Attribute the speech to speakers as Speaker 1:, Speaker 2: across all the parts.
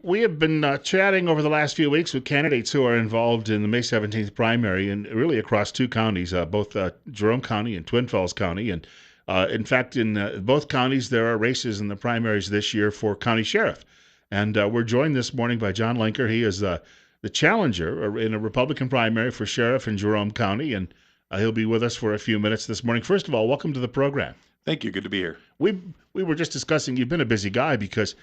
Speaker 1: We have been chatting over the last few weeks with candidates who are involved in the May 17th primary and really across two counties, both Jerome County and Twin Falls County. And in fact, in both counties, there are races in the primaries this year for county sheriff. And we're joined this morning by Jon Lenker. He is the challenger in a Republican primary for sheriff in Jerome County. And he'll be with us for a few minutes this morning. First of all, welcome to the program.
Speaker 2: Thank you. Good to be here.
Speaker 1: We were just discussing, you've been a busy guy because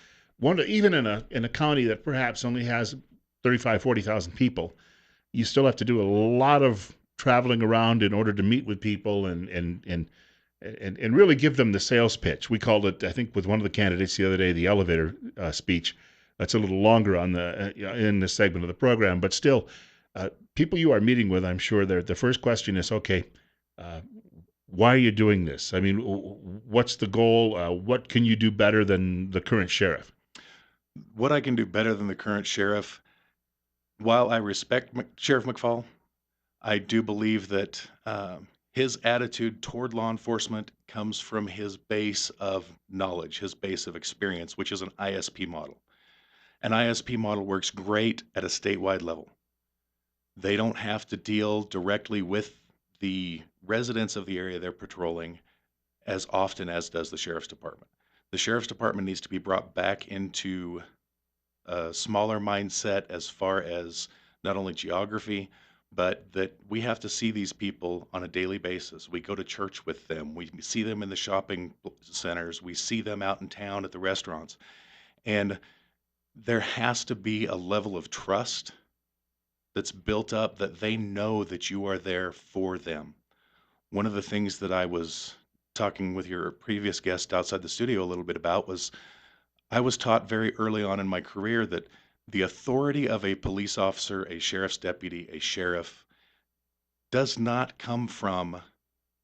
Speaker 1: even in a county that perhaps only has 40,000 people, you still have to do a lot of traveling around in order to meet with people and really give them the sales pitch. We called it, I think, with one of the candidates the other day, the elevator speech. That's a little longer on in this segment of the program, but still, people you are meeting with, I'm sure, the first question is, okay, why are you doing this? I mean, what's the goal? What can you do better than the current sheriff?
Speaker 2: What I can do better than the current sheriff, while I respect Sheriff McFall, I do believe that his attitude toward law enforcement comes from his base of knowledge, his base of experience, which is an ISP model. An ISP model works great at a statewide level. They don't have to deal directly with the residents of the area they're patrolling as often as does the sheriff's department. The sheriff's department needs to be brought back into a smaller mindset as far as not only geography, but that we have to see these people on a daily basis. We go to church with them. We see them in the shopping centers. We see them out in town at the restaurants. And there has to be a level of trust that's built up that they know that you are there for them. One of the things that I was talking with your previous guest outside the studio a little bit about was I was taught very early on in my career that the authority of a police officer, a sheriff's deputy, a sheriff, does not come from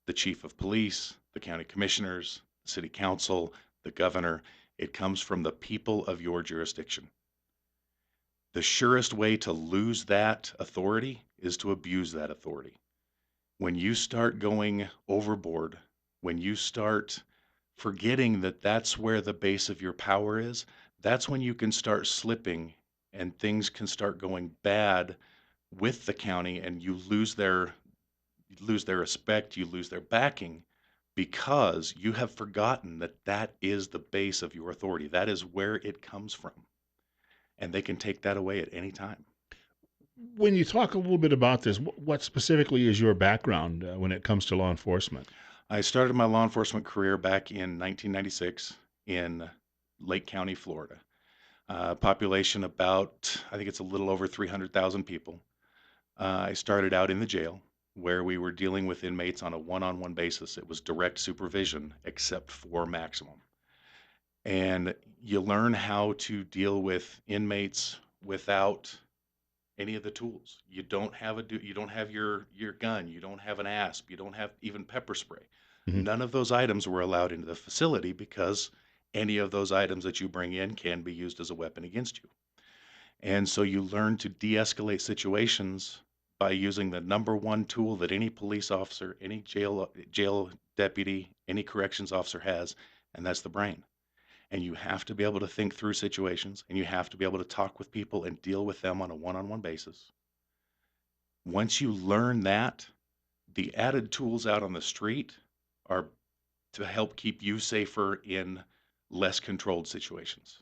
Speaker 2: the chief of police, the county commissioners, the city council, the governor. It comes from the people of your jurisdiction. The surest way to lose that authority is to abuse that authority. When you start going overboard, when you start forgetting that that's where the base of your power is, that's when you can start slipping and things can start going bad with the county, and you lose their respect, you lose their backing, because you have forgotten that that is the base of your authority. That is where it comes from. And they can take that away at any time.
Speaker 1: When you talk a little bit about this, what specifically is your background when it comes to law enforcement?
Speaker 2: I started my law enforcement career back in 1996 in Lake County, Florida. Population about, I think it's a little over 300,000 people. I started out in the jail where we were dealing with inmates on a one-on-one basis. It was direct supervision except for maximum. And you learn how to deal with inmates without any of the tools. You don't have your gun, you don't have an asp, you don't have even pepper spray.
Speaker 1: Mm-hmm.
Speaker 2: None of those items were allowed into the facility because any of those items that you bring in can be used as a weapon against you. And so you learn to de-escalate situations by using the number one tool that any police officer, any jail deputy, any corrections officer has, and that's the brain. And you have to be able to think through situations, and you have to be able to talk with people and deal with them on a one-on-one basis. Once you learn that, the added tools out on the street are to help keep you safer in less controlled situations.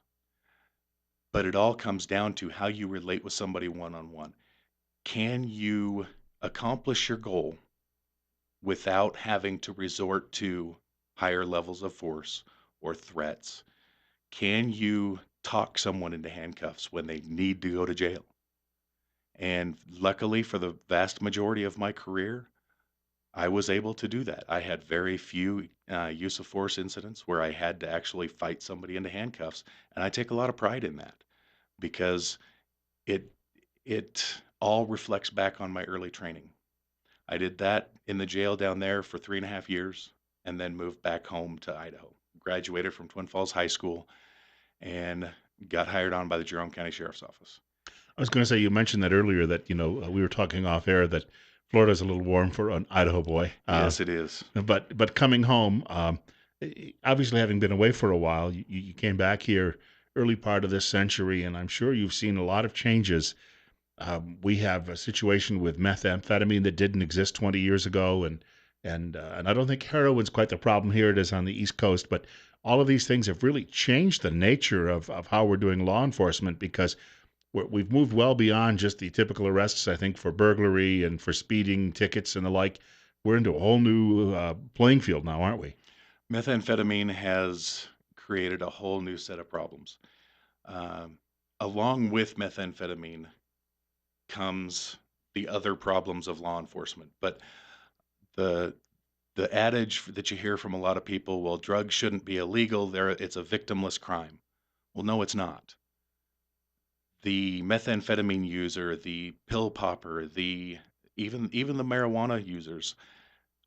Speaker 2: But it all comes down to how you relate with somebody one-on-one. Can you accomplish your goal without having to resort to higher levels of force or threats? Can you talk someone into handcuffs when they need to go to jail? And luckily, for the vast majority of my career, I was able to do that. I had very few use of force incidents where I had to actually fight somebody into handcuffs, and I take a lot of pride in that because it all reflects back on my early training. I did that in the jail down there for 3.5 years and then moved back home to Idaho. Graduated from Twin Falls High School and got hired on by the Jerome County Sheriff's Office.
Speaker 1: I was going to say, you mentioned that earlier that, we were talking off air that Florida's a little warm for an Idaho boy.
Speaker 2: Yes, it is.
Speaker 1: But coming home, obviously having been away for a while, you came back here early part of this century, and I'm sure you've seen a lot of changes. We have a situation with methamphetamine that didn't exist 20 years ago, and I don't think heroin's quite the problem here it is on the East Coast. But all of these things have really changed the nature of how we're doing law enforcement because we've moved well beyond just the typical arrests. I think for burglary and for speeding tickets and the like, we're into a whole new playing field now, aren't we?
Speaker 2: Methamphetamine has created a whole new set of problems. Um, Along with methamphetamine comes the other problems of law enforcement. But the the adage that you hear from a lot of people, well, drugs shouldn't be illegal. It's a victimless crime. Well, no, it's not. The methamphetamine user, the pill popper, the even the marijuana users,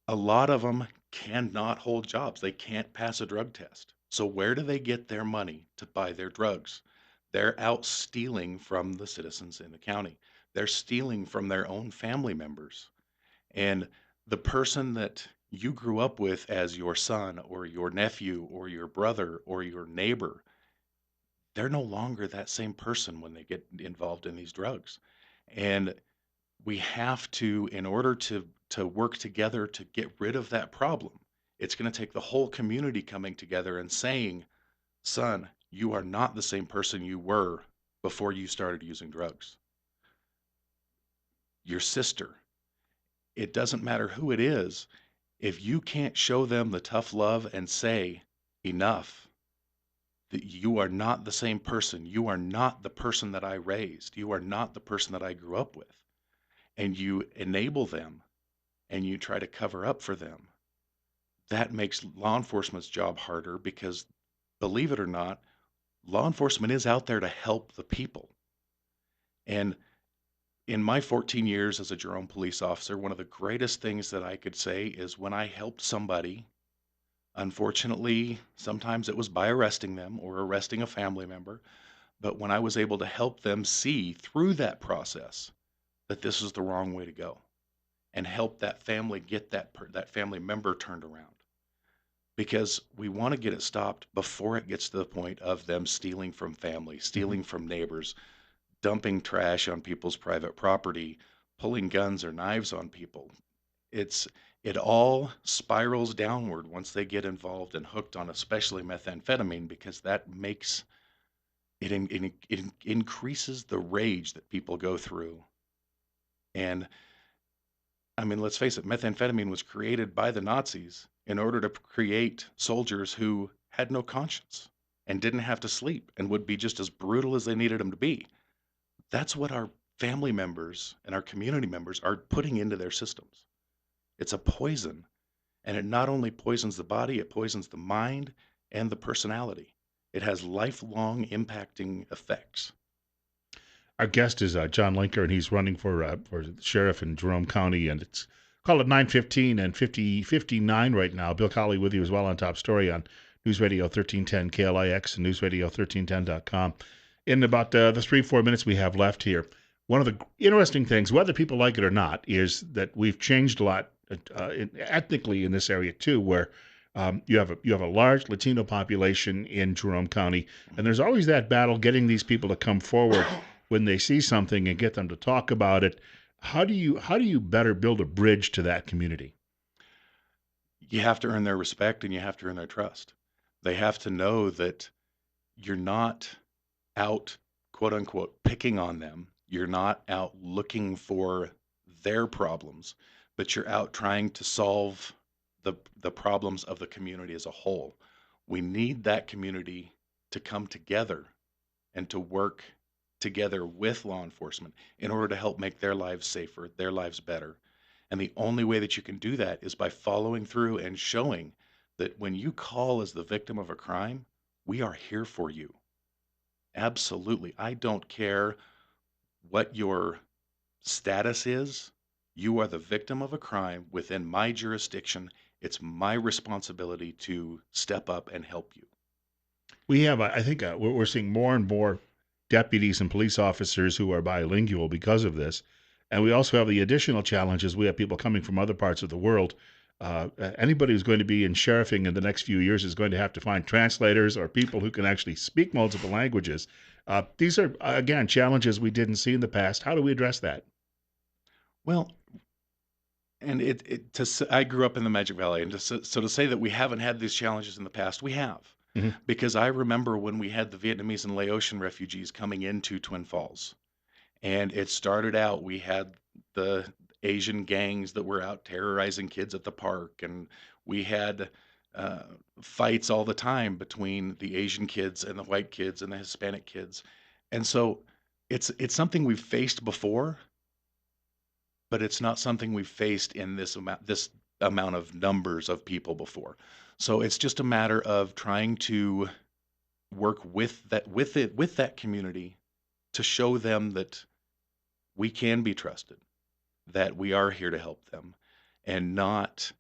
Speaker 2: a lot of them cannot hold jobs. They can't pass a drug test. So where do they get their money to buy their drugs? They're out stealing from the citizens in the county. They're stealing from their own family members. And the person that you grew up with as your son or your nephew or your brother or your neighbor, they're no longer that same person when they get involved in these drugs. And we have to, in order to work together to get rid of that problem, it's going to take the whole community coming together and saying, son, you are not the same person you were before you started using drugs. Your sister, it doesn't matter who it is. If you can't show them the tough love and say, enough, that you are not the same person, you are not the person that I raised, you are not the person that I grew up with, and you enable them and you try to cover up for them, that makes law enforcement's job harder because, believe it or not, law enforcement is out there to help the people. And in my 14 years as a Jerome police officer, one of the greatest things that I could say is when I helped somebody, unfortunately, sometimes it was by arresting them or arresting a family member, but when I was able to help them see through that process that this is the wrong way to go and help that family get that family member turned around, because we want to get it stopped before it gets to the point of them stealing from family,
Speaker 1: Mhm.
Speaker 2: stealing from neighbors, dumping trash on people's private property, pulling guns or knives on people. It's it all spirals downward once they get involved and hooked on especially methamphetamine, because that makes it increases the rage that people go through. And I mean, let's face it, methamphetamine was created by the Nazis in order to create soldiers who had no conscience and didn't have to sleep and would be just as brutal as they needed them to be. That's what our family members and our community members are putting into their systems. It's a poison, and it not only poisons the body, it poisons the mind and the personality. It has lifelong impacting effects.
Speaker 1: Our guest is Jon Lenker, and he's running for sheriff in Jerome County, and it's call it 9:15 and 59 right now. Bill Colley with you as well on Top Story on News Radio 1310 KLIX and newsradio1310.com. In about the 3-4 minutes we have left here, one of the interesting things, whether people like it or not, is that we've changed a lot ethnically in this area too, where you have a large Latino population in Jerome County, and there's always that battle getting these people to come forward when they see something and get them to talk about it. How do you better build a bridge to that community?
Speaker 2: You have to earn their respect and you have to earn their trust. They have to know that you're not out, quote unquote, picking on them. You're not out looking for their problems, but you're out trying to solve the problems of the community as a whole. We need that community to come together and to work together with law enforcement in order to help make their lives safer, their lives better. And the only way that you can do that is by following through and showing that when you call as the victim of a crime, we are here for you. Absolutely. I don't care what your status is. You are the victim of a crime within my jurisdiction. It's my responsibility to step up and help you.
Speaker 1: We have, I think, we're seeing more and more deputies and police officers who are bilingual because of this, and we also have the additional challenges. We have people coming from other parts of the world. Anybody who's going to be in sheriffing in the next few years is going to have to find translators or people who can actually speak multiple languages. These are, again, challenges we didn't see in the past. How do we address that?
Speaker 2: Well, and I grew up in the Magic Valley, and so to say that we haven't had these challenges in the past, we have.
Speaker 1: Mhm.
Speaker 2: Because I remember when we had the Vietnamese and Laotian refugees coming into Twin Falls. And it started out, we had the Asian gangs that were out terrorizing kids at the park, and we had uh, fights all the time between the Asian kids and the white kids and the Hispanic kids. And so it's something we've faced before, but it's not something we've faced in this amount of numbers of people before. So it's just a matter of trying to work with that community to show them that we can be trusted, that we are here to help them, and not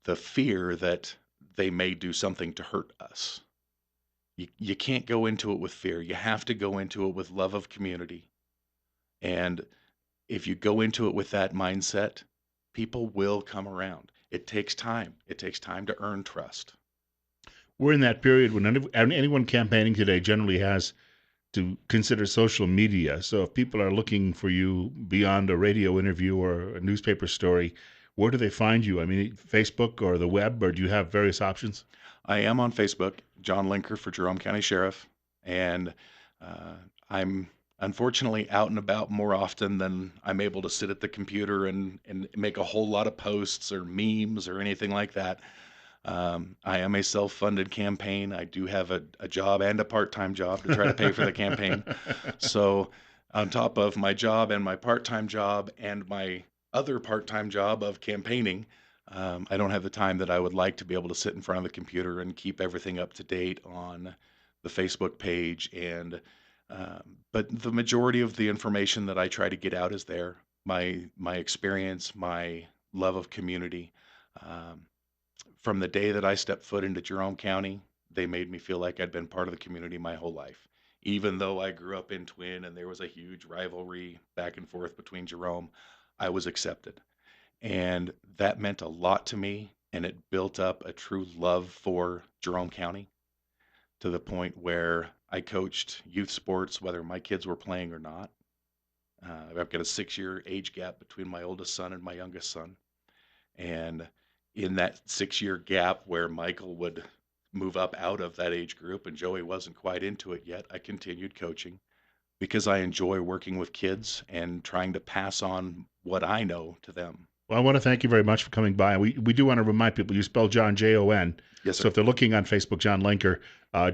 Speaker 2: the fear that they may do something to hurt us. You can't go into it with fear. You have to go into it with love of community. And if you go into it with that mindset, people will come around. It takes time. It takes time to earn trust.
Speaker 1: We're in that period when anyone campaigning today generally has to consider social media. So if people are looking for you beyond a radio interview or a newspaper story, where do they find you? I mean, Facebook or the web, or do you have various options?
Speaker 2: I am on Facebook, Jon Lenker for Jerome County Sheriff, and uh, I'm unfortunately out and about more often than I'm able to sit at the computer and make a whole lot of posts or memes or anything like that. I am a self-funded campaign. I do have a job and a part-time job to try to pay for the campaign. So, on top of my job and my part-time job and my other part-time job of campaigning, I don't have the time that I would like to be able to sit in front of the computer and keep everything up to date on the Facebook page. But the majority of the information that I try to get out is there. My experience, my love of community. Um, from the day that I stepped foot into Jerome County, they made me feel like I'd been part of the community my whole life. Even though I grew up in Twin and there was a huge rivalry back and forth between Jerome, I was accepted. And that meant a lot to me. And it built up a true love for Jerome County to the point where I coached youth sports, whether my kids were playing or not. I've got a 6 year age gap between my oldest son and my youngest son. And in that 6 year gap where Michael would move up out of that age group and Joey wasn't quite into it yet, I continued coaching because I enjoy working with kids and trying to pass on what I know to them.
Speaker 1: Well, I want to thank you very much for coming by. We do want to remind people you spell John Jon.
Speaker 2: Yes,
Speaker 1: So
Speaker 2: sir.
Speaker 1: if they're looking on Facebook, Jon Lenker,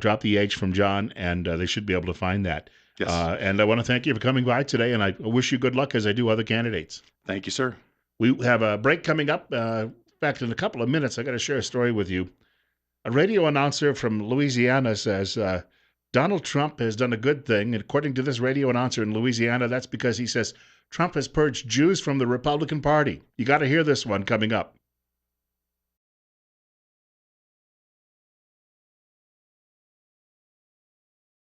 Speaker 1: drop the H from John, and they should be able to find that.
Speaker 2: Yes.
Speaker 1: And I want to thank you for coming by today, and I wish you good luck as I do other candidates.
Speaker 2: Thank you, sir.
Speaker 1: We have a break coming up. In fact, in a couple of minutes, I got to share a story with you. A radio announcer from Louisiana says Donald Trump has done a good thing. And according to this radio announcer in Louisiana, that's because he says Trump has purged Jews from the Republican Party. You got to hear this one coming up.